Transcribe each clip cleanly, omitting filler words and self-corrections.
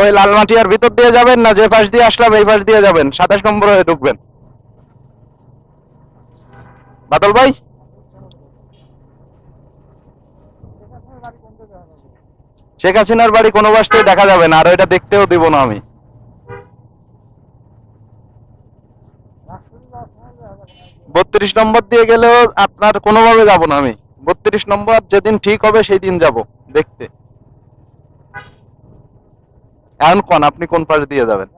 ওই লালমাটিয়ার ভিতর দিয়ে যাবেন না যে পাশ দিয়ে আসলাম এই পাশ দিয়ে যাবেন? 27 নম্বর হয়ে ঢুকবেন। বাদল ভাই, শেখ হাসিনার বাড়ি কোনো বাসতেই দেখা যাবে না, আর ওইটা দেখতেও দিব না আমি। 32 নম্বর দিয়ে গেলেও আপনার কোনোভাবে যাব না আমি। 32 নম্বর যেদিন ঠিক হবে সেই দিন যাব দেখতে। এখন কোন আপনি কোন পাশ দিয়ে যাবেন?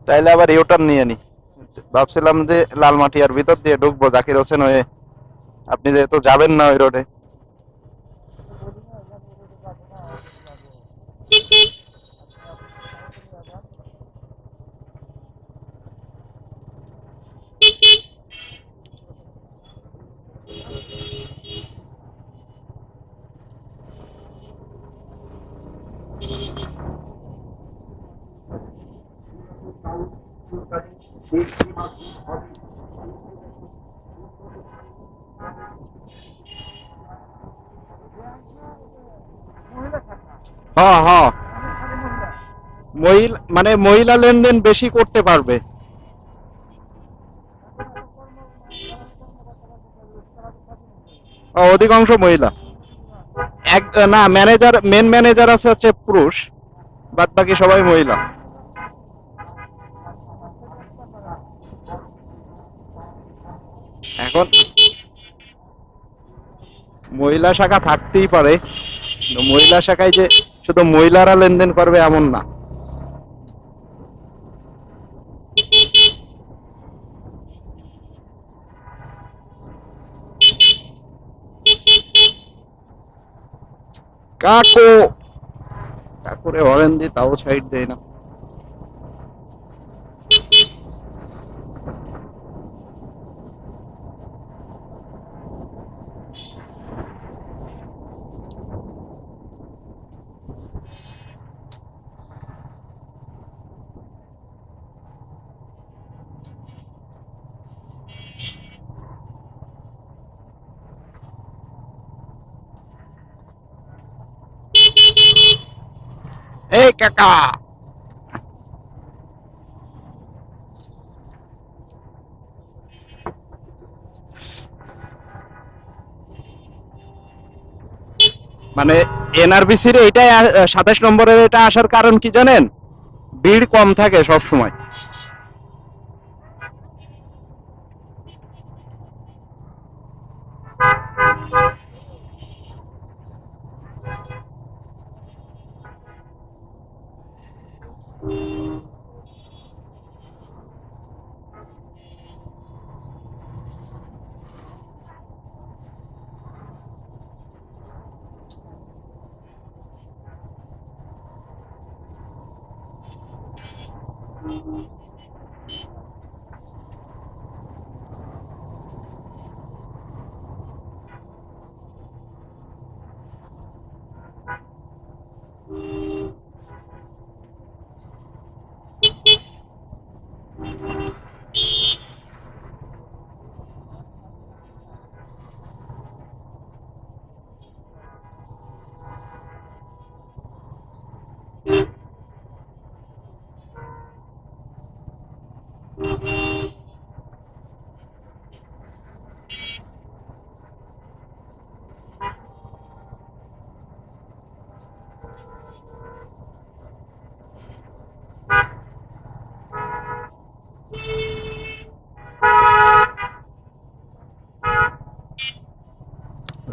তাইলে আবার ইউটার্ন নিয়ে নি। ভাবছিলাম যে লালমাটিয়ার ভিতর দিয়ে ঢুকবো জাকির হোসেন হয়ে, আপনি যেহেতু যাবেন না ওই রোডে। হ্যাঁ হ্যাঁ, মহিলা মানে মহিলা লেনদেন বেশি করতে পারবে। অধিকাংশ মহিলা। এক না, ম্যানেজার, মেন ম্যানেজার আছে হচ্ছে পুরুষ, বাদ বাকি সবাই মহিলা। এখন মহিলা শাখা থাকতেই পারে, কিন্তু মহিলা শাখায় যে শুধু মহিলারা লেনদেন করবে এমন না। কাকু, কাকুরে হরেন দি তাও সাইড দেয় না। এই কাকা, মানে এনআরবিসির এটাই 27 নম্বরের এটা আসার কারণ কি জানেন? ভিড় কম থাকে সব সময়।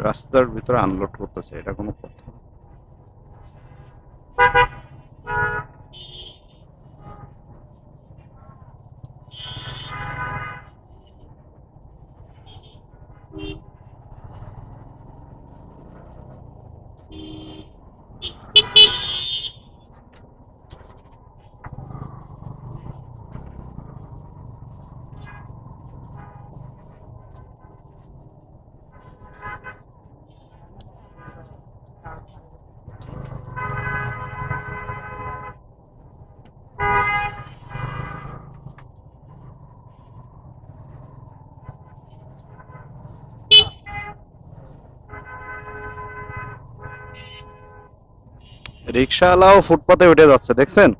রাস্তার ভিতরে আনলোড করতেছে, এটা কোনো কথা? রিক্সাওয়ালাও ফুটপাতে উঠে যাচ্ছে, দেখছেন?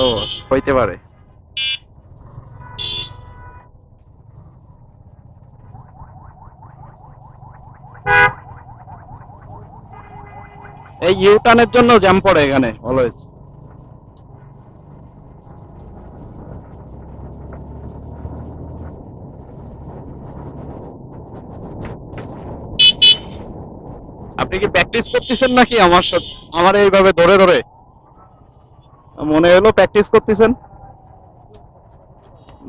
ও, হইতে পারে। এই ইউটার্নের জন্য জ্যাম পড়ে এখানে অলওয়েজ। আপনি কি প্র্যাকটিস করতেছেন নাকি আমার সাথে, আমার এইভাবে ধরে ধরে? মনে হলো প্র্যাকটিস করতেছেন।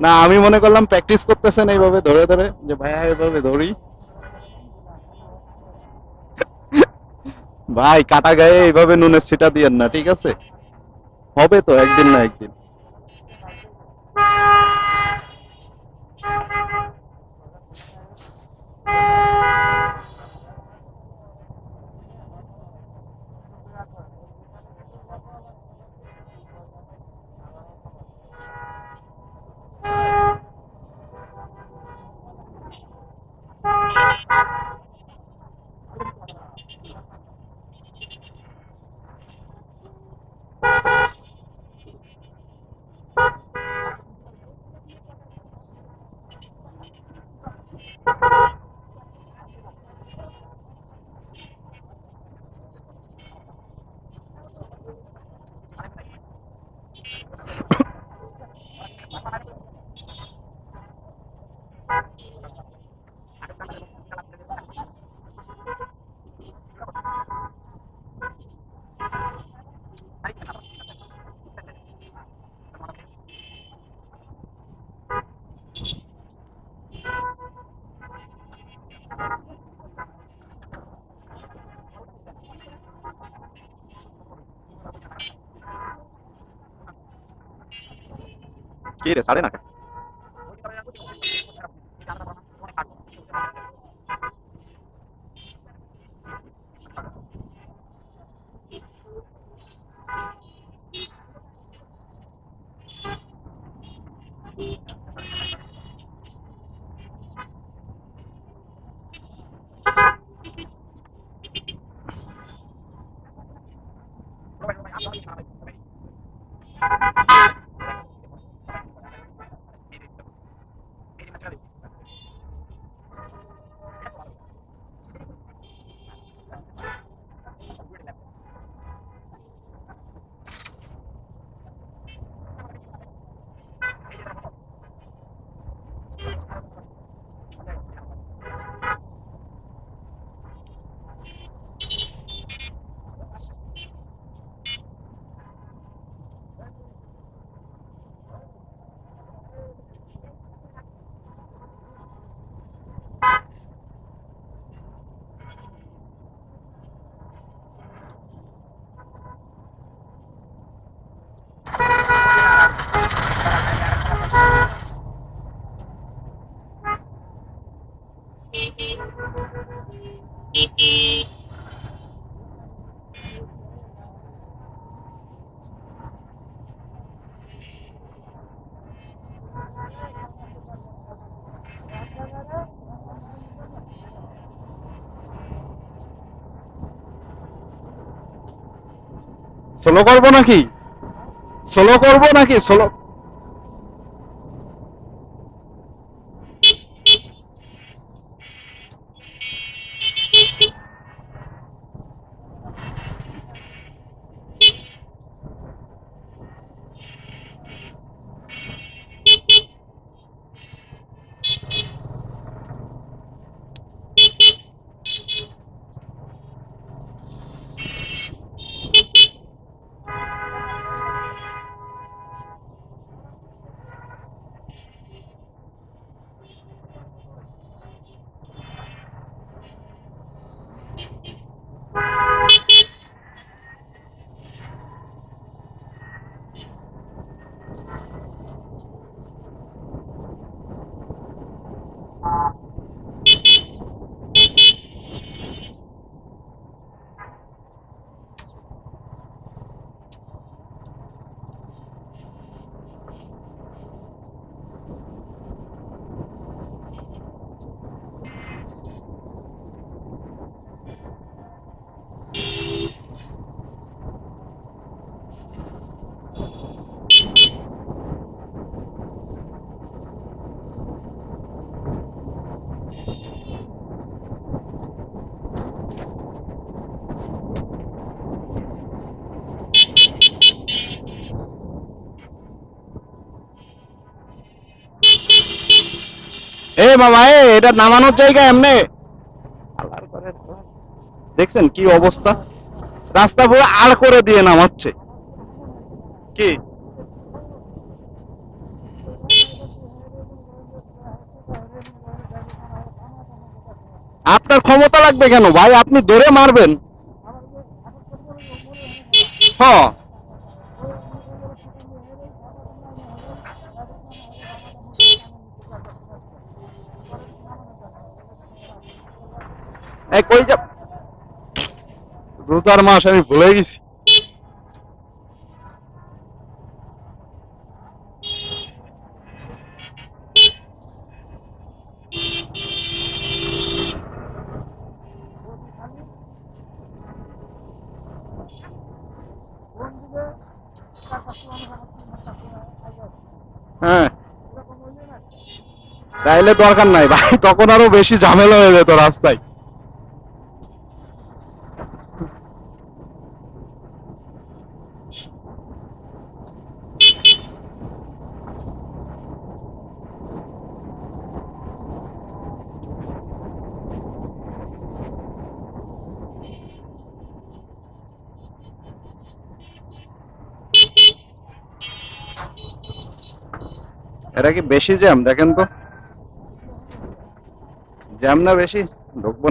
না, আমি মনে করলাম প্র্যাকটিস করতেছেন এইভাবে ধরে ধরে, যে ভাইয়া এইভাবে ধরি। ভাই, কাটা গায়ে এইভাবে নুনের ছিটা দিয়েন না, ঠিক আছে? হবে তো একদিন না একদিন। কি রে, সাড়ে না কেন? সোলো করবো নাকি? সোলো করবো নাকি? সোলো। এ মামা এটা নামানোর জায়গা এমনে দেখছেন কি অবস্থা, রাস্তা পুরো আর করে দিয়ে নামাচ্ছে কি। আপনার ক্ষমতা লাগবে কেন ভাই, আপনি ধরে মারবেন। হ্যাঁ কই যা, রোজার মাস আমি ভুলে গেছি। হ্যাঁ তাইলে দরকার নাই ভাই, তখন আরো বেশি ঝামেলা হয়ে যেত রাস্তায়। এটা কি বেশি জ্যাম? দেখেন তো, জ্যাম না বেশি, ঢুকবো